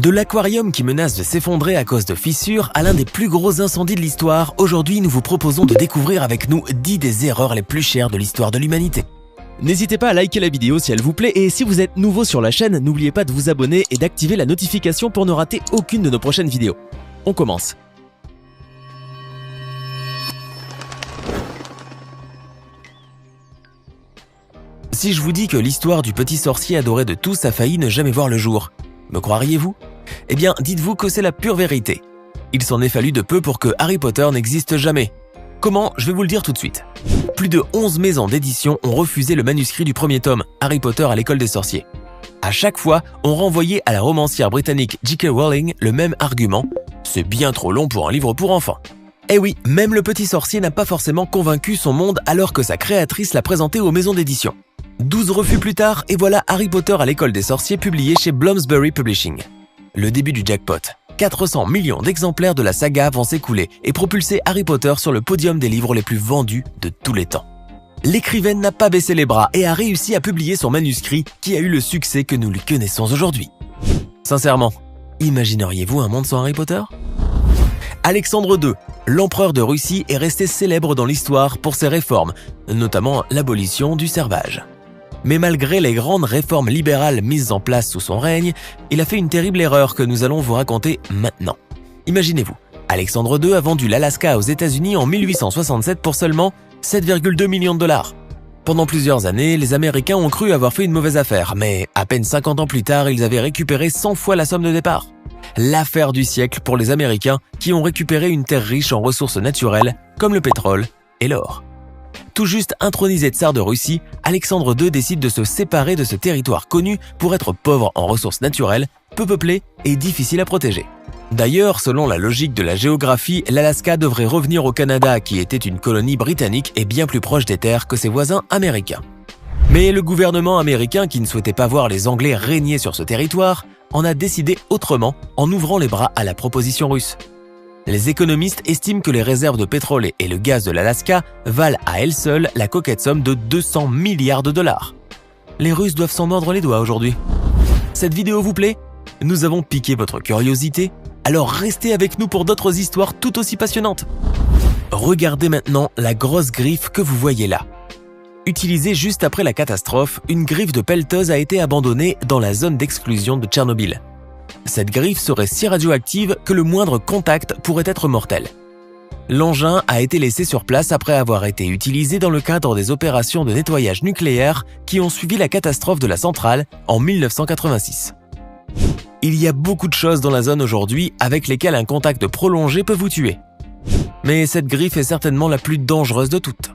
De l'aquarium qui menace de s'effondrer à cause de fissures à l'un des plus gros incendies de l'histoire, aujourd'hui nous vous proposons de découvrir avec nous 10 des erreurs les plus chères de l'histoire de l'humanité. N'hésitez pas à liker la vidéo si elle vous plaît et si vous êtes nouveau sur la chaîne, n'oubliez pas de vous abonner et d'activer la notification pour ne rater aucune de nos prochaines vidéos. On commence. Si je vous dis que l'histoire du petit sorcier adoré de tous a failli ne jamais voir le jour, me croiriez-vous? Eh bien, dites-vous que c'est la pure vérité. Il s'en est fallu de peu pour que Harry Potter n'existe jamais. Comment? Je vais vous le dire tout de suite. Plus de 11 maisons d'édition ont refusé le manuscrit du premier tome, Harry Potter à l'école des sorciers. À chaque fois, on renvoyait à la romancière britannique J.K. Rowling le même argument « c'est bien trop long pour un livre pour enfants ». Eh oui, même le petit sorcier n'a pas forcément convaincu son monde alors que sa créatrice l'a présenté aux maisons d'édition. 12 refus plus tard, et voilà Harry Potter à l'école des sorciers publié chez Bloomsbury Publishing. Le début du jackpot. 400 millions d'exemplaires de la saga vont s'écouler et propulser Harry Potter sur le podium des livres les plus vendus de tous les temps. L'écrivaine n'a pas baissé les bras et a réussi à publier son manuscrit qui a eu le succès que nous lui connaissons aujourd'hui. Sincèrement, imagineriez-vous un monde sans Harry Potter? Alexandre II, l'empereur de Russie, est resté célèbre dans l'histoire pour ses réformes, notamment l'abolition du servage. Mais malgré les grandes réformes libérales mises en place sous son règne, il a fait une terrible erreur que nous allons vous raconter maintenant. Imaginez-vous, Alexandre II a vendu l'Alaska aux États-Unis en 1867 pour seulement 7,2 millions de dollars. Pendant plusieurs années, les Américains ont cru avoir fait une mauvaise affaire, mais à peine 50 ans plus tard, ils avaient récupéré 100 fois la somme de départ. L'affaire du siècle pour les Américains qui ont récupéré une terre riche en ressources naturelles comme le pétrole et l'or. Tout juste intronisé tsar de Russie, Alexandre II décide de se séparer de ce territoire connu pour être pauvre en ressources naturelles, peu peuplé et difficile à protéger. D'ailleurs, selon la logique de la géographie, l'Alaska devrait revenir au Canada qui était une colonie britannique et bien plus proche des terres que ses voisins américains. Mais le gouvernement américain, qui ne souhaitait pas voir les Anglais régner sur ce territoire, en a décidé autrement en ouvrant les bras à la proposition russe. Les économistes estiment que les réserves de pétrole et le gaz de l'Alaska valent à elles seules la coquette somme de 200 milliards de dollars. Les Russes doivent s'en mordre les doigts aujourd'hui. Cette vidéo vous plaît? Nous avons piqué votre curiosité, alors restez avec nous pour d'autres histoires tout aussi passionnantes. Regardez maintenant la grosse griffe que vous voyez là. Utilisée juste après la catastrophe, une griffe de pelleteuse a été abandonnée dans la zone d'exclusion de Tchernobyl. Cette griffe serait si radioactive que le moindre contact pourrait être mortel. L'engin a été laissé sur place après avoir été utilisé dans le cadre des opérations de nettoyage nucléaire qui ont suivi la catastrophe de la centrale en 1986. Il y a beaucoup de choses dans la zone aujourd'hui avec lesquelles un contact prolongé peut vous tuer. Mais cette griffe est certainement la plus dangereuse de toutes.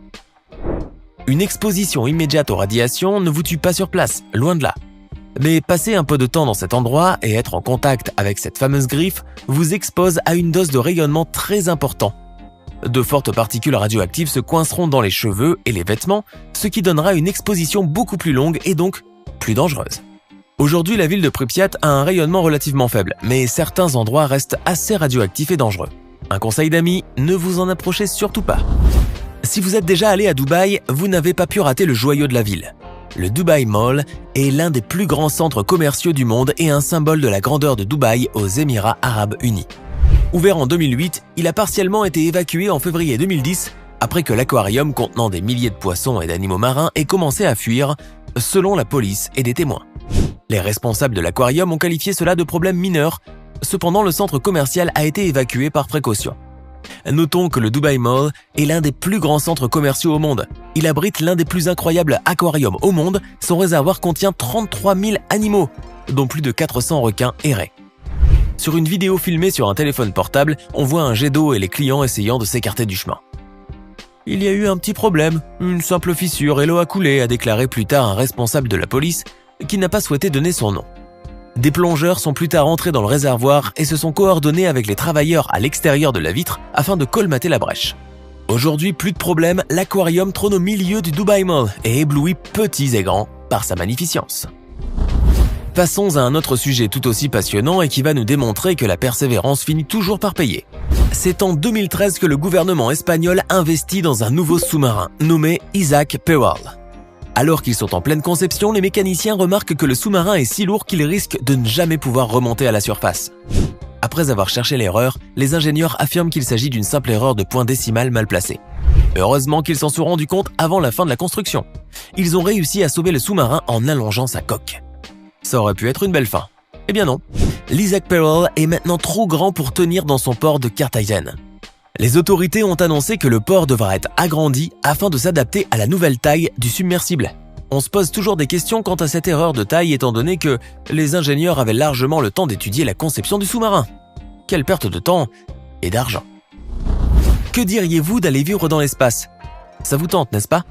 Une exposition immédiate aux radiations ne vous tue pas sur place, loin de là. Mais passer un peu de temps dans cet endroit et être en contact avec cette fameuse griffe vous expose à une dose de rayonnement très important. De fortes particules radioactives se coinceront dans les cheveux et les vêtements, ce qui donnera une exposition beaucoup plus longue et donc plus dangereuse. Aujourd'hui, la ville de Pripyat a un rayonnement relativement faible, mais certains endroits restent assez radioactifs et dangereux. Un conseil d'amis, ne vous en approchez surtout pas. Si vous êtes déjà allé à Dubaï, vous n'avez pas pu rater le joyau de la ville. Le Dubai Mall est l'un des plus grands centres commerciaux du monde et un symbole de la grandeur de Dubaï aux Émirats Arabes Unis. Ouvert en 2008, il a partiellement été évacué en février 2010 après que l'aquarium contenant des milliers de poissons et d'animaux marins ait commencé à fuir, selon la police et des témoins. Les responsables de l'aquarium ont qualifié cela de problème mineur, cependant le centre commercial a été évacué par précaution. Notons que le Dubai Mall est l'un des plus grands centres commerciaux au monde. Il abrite l'un des plus incroyables aquariums au monde. Son réservoir contient 33 000 animaux, dont plus de 400 requins airés. Sur une vidéo filmée sur un téléphone portable, on voit un jet d'eau et les clients essayant de s'écarter du chemin. Il y a eu un petit problème, une simple fissure et l'eau a coulé, a déclaré plus tard un responsable de la police qui n'a pas souhaité donner son nom. Des plongeurs sont plus tard entrés dans le réservoir et se sont coordonnés avec les travailleurs à l'extérieur de la vitre afin de colmater la brèche. Aujourd'hui, plus de problème, l'aquarium trône au milieu du Dubai Mall et éblouit petits et grands par sa magnificence. Passons à un autre sujet tout aussi passionnant et qui va nous démontrer que la persévérance finit toujours par payer. C'est en 2013 que le gouvernement espagnol investit dans un nouveau sous-marin nommé Isaac Peral. Alors qu'ils sont en pleine conception, les mécaniciens remarquent que le sous-marin est si lourd qu'il risque de ne jamais pouvoir remonter à la surface. Après avoir cherché l'erreur, les ingénieurs affirment qu'il s'agit d'une simple erreur de point décimal mal placée. Heureusement qu'ils s'en sont rendus compte avant la fin de la construction. Ils ont réussi à sauver le sous-marin en allongeant sa coque. Ça aurait pu être une belle fin. Eh bien non. L'Isaac Pearl est maintenant trop grand pour tenir dans son port de Carthagène. Les autorités ont annoncé que le port devra être agrandi afin de s'adapter à la nouvelle taille du submersible. On se pose toujours des questions quant à cette erreur de taille étant donné que les ingénieurs avaient largement le temps d'étudier la conception du sous-marin. Quelle perte de temps et d'argent. Que diriez-vous d'aller vivre dans l'espace? Ça vous tente, n'est-ce pas?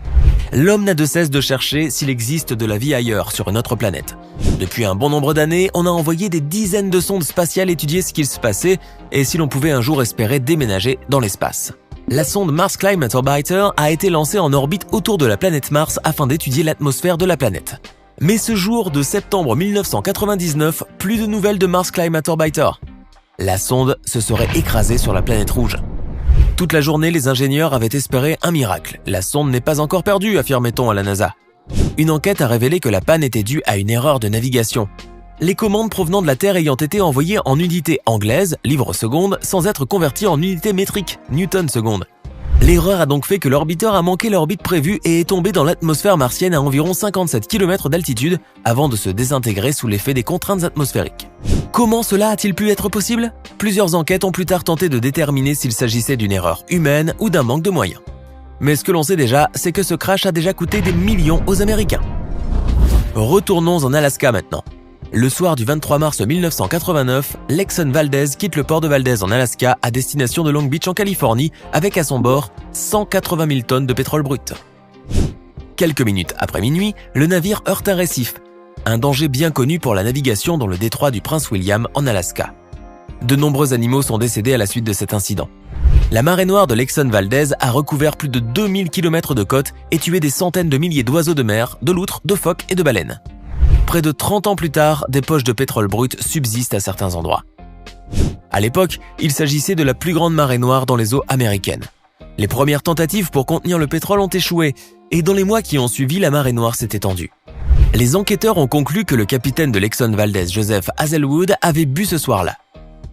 L'homme n'a de cesse de chercher s'il existe de la vie ailleurs, sur une autre planète. Depuis un bon nombre d'années, on a envoyé des dizaines de sondes spatiales étudier ce qu'il se passait et si l'on pouvait un jour espérer déménager dans l'espace. La sonde Mars Climate Orbiter a été lancée en orbite autour de la planète Mars afin d'étudier l'atmosphère de la planète. Mais ce jour de septembre 1999, plus de nouvelles de Mars Climate Orbiter. La sonde se serait écrasée sur la planète rouge. Toute la journée, les ingénieurs avaient espéré un miracle. La sonde n'est pas encore perdue, affirmait-on à la NASA. Une enquête a révélé que la panne était due à une erreur de navigation. Les commandes provenant de la Terre ayant été envoyées en unités anglaises, livres secondes, sans être converties en unités métriques, newtons secondes. L'erreur a donc fait que l'orbiteur a manqué l'orbite prévue et est tombé dans l'atmosphère martienne à environ 57 km d'altitude avant de se désintégrer sous l'effet des contraintes atmosphériques. Comment cela a-t-il pu être possible? Plusieurs enquêtes ont plus tard tenté de déterminer s'il s'agissait d'une erreur humaine ou d'un manque de moyens. Mais ce que l'on sait déjà, c'est que ce crash a déjà coûté des millions aux Américains. Retournons en Alaska maintenant. Le soir du 23 mars 1989, l'Exxon Valdez quitte le port de Valdez en Alaska à destination de Long Beach en Californie avec à son bord 180 000 tonnes de pétrole brut. Quelques minutes après minuit, le navire heurte un récif, un danger bien connu pour la navigation dans le détroit du Prince William en Alaska. De nombreux animaux sont décédés à la suite de cet incident. La marée noire de l'Exxon Valdez a recouvert plus de 2000 km de côte et tué des centaines de milliers d'oiseaux de mer, de loutres, de phoques et de baleines. Près de 30 ans plus tard, des poches de pétrole brut subsistent à certains endroits. À l'époque, il s'agissait de la plus grande marée noire dans les eaux américaines. Les premières tentatives pour contenir le pétrole ont échoué, et dans les mois qui ont suivi, la marée noire s'est étendue. Les enquêteurs ont conclu que le capitaine de l'Exxon Valdez, Joseph Hazelwood, avait bu ce soir-là.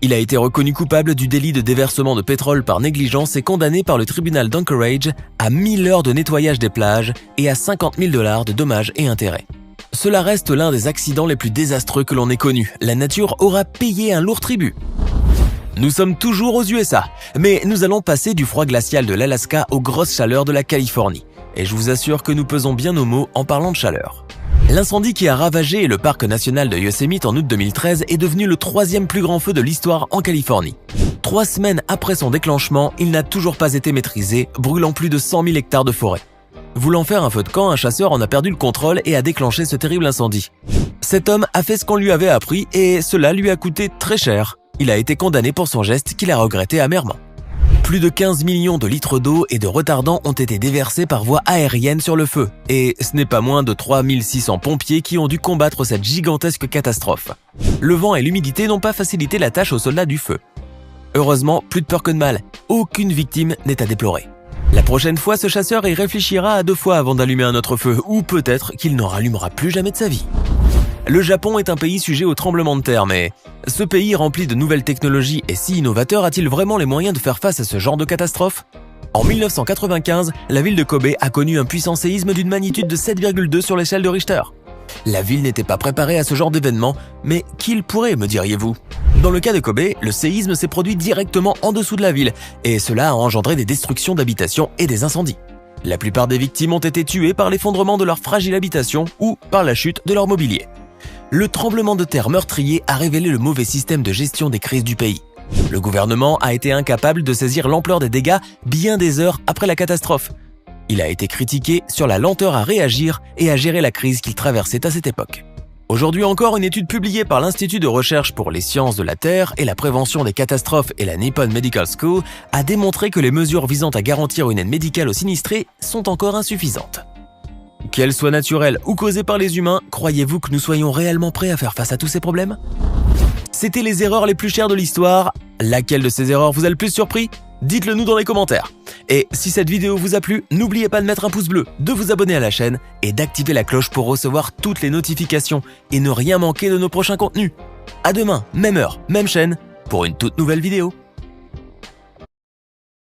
Il a été reconnu coupable du délit de déversement de pétrole par négligence et condamné par le tribunal d'Anchorage à 1000 heures de nettoyage des plages et à 50 000 $ de dommages et intérêts. Cela reste l'un des accidents les plus désastreux que l'on ait connus. La nature aura payé un lourd tribut. Nous sommes toujours aux USA, mais nous allons passer du froid glacial de l'Alaska aux grosses chaleurs de la Californie. Et je vous assure que nous pesons bien nos mots en parlant de chaleur. L'incendie qui a ravagé le parc national de Yosemite en août 2013 est devenu le 3e plus grand feu de l'histoire en Californie. 3 semaines après son déclenchement, il n'a toujours pas été maîtrisé, brûlant plus de 100 000 hectares de forêt. Voulant faire un feu de camp, un chasseur en a perdu le contrôle et a déclenché ce terrible incendie. Cet homme a fait ce qu'on lui avait appris et cela lui a coûté très cher. Il a été condamné pour son geste qu'il a regretté amèrement. Plus de 15 millions de litres d'eau et de retardants ont été déversés par voie aérienne sur le feu. Et ce n'est pas moins de 3600 pompiers qui ont dû combattre cette gigantesque catastrophe. Le vent et l'humidité n'ont pas facilité la tâche aux soldats du feu. Heureusement, plus de peur que de mal. Aucune victime n'est à déplorer. La prochaine fois, ce chasseur y réfléchira à 2 fois avant d'allumer un autre feu, ou peut-être qu'il n'en rallumera plus jamais de sa vie. Le Japon est un pays sujet aux tremblements de terre, mais ce pays rempli de nouvelles technologies et si innovateur a-t-il vraiment les moyens de faire face à ce genre de catastrophe? En 1995, la ville de Kobe a connu un puissant séisme d'une magnitude de 7,2 sur l'échelle de Richter. La ville n'était pas préparée à ce genre d'événement, mais qui le pourrait, me diriez-vous? Dans le cas de Kobe, le séisme s'est produit directement en dessous de la ville, et cela a engendré des destructions d'habitations et des incendies. La plupart des victimes ont été tuées par l'effondrement de leur fragile habitation ou par la chute de leur mobilier. Le tremblement de terre meurtrier a révélé le mauvais système de gestion des crises du pays. Le gouvernement a été incapable de saisir l'ampleur des dégâts bien des heures après la catastrophe. Il a été critiqué sur la lenteur à réagir et à gérer la crise qu'il traversait à cette époque. Aujourd'hui encore, une étude publiée par l'Institut de recherche pour les sciences de la Terre et la prévention des catastrophes et la Nippon Medical School a démontré que les mesures visant à garantir une aide médicale aux sinistrés sont encore insuffisantes. Qu'elles soient naturelles ou causées par les humains, croyez-vous que nous soyons réellement prêts à faire face à tous ces problèmes? C'était les erreurs les plus chères de l'histoire. Laquelle de ces erreurs vous a le plus surpris? Dites-le nous dans les commentaires. Et si cette vidéo vous a plu, n'oubliez pas de mettre un pouce bleu, de vous abonner à la chaîne et d'activer la cloche pour recevoir toutes les notifications et ne rien manquer de nos prochains contenus. À demain, même heure, même chaîne, pour une toute nouvelle vidéo.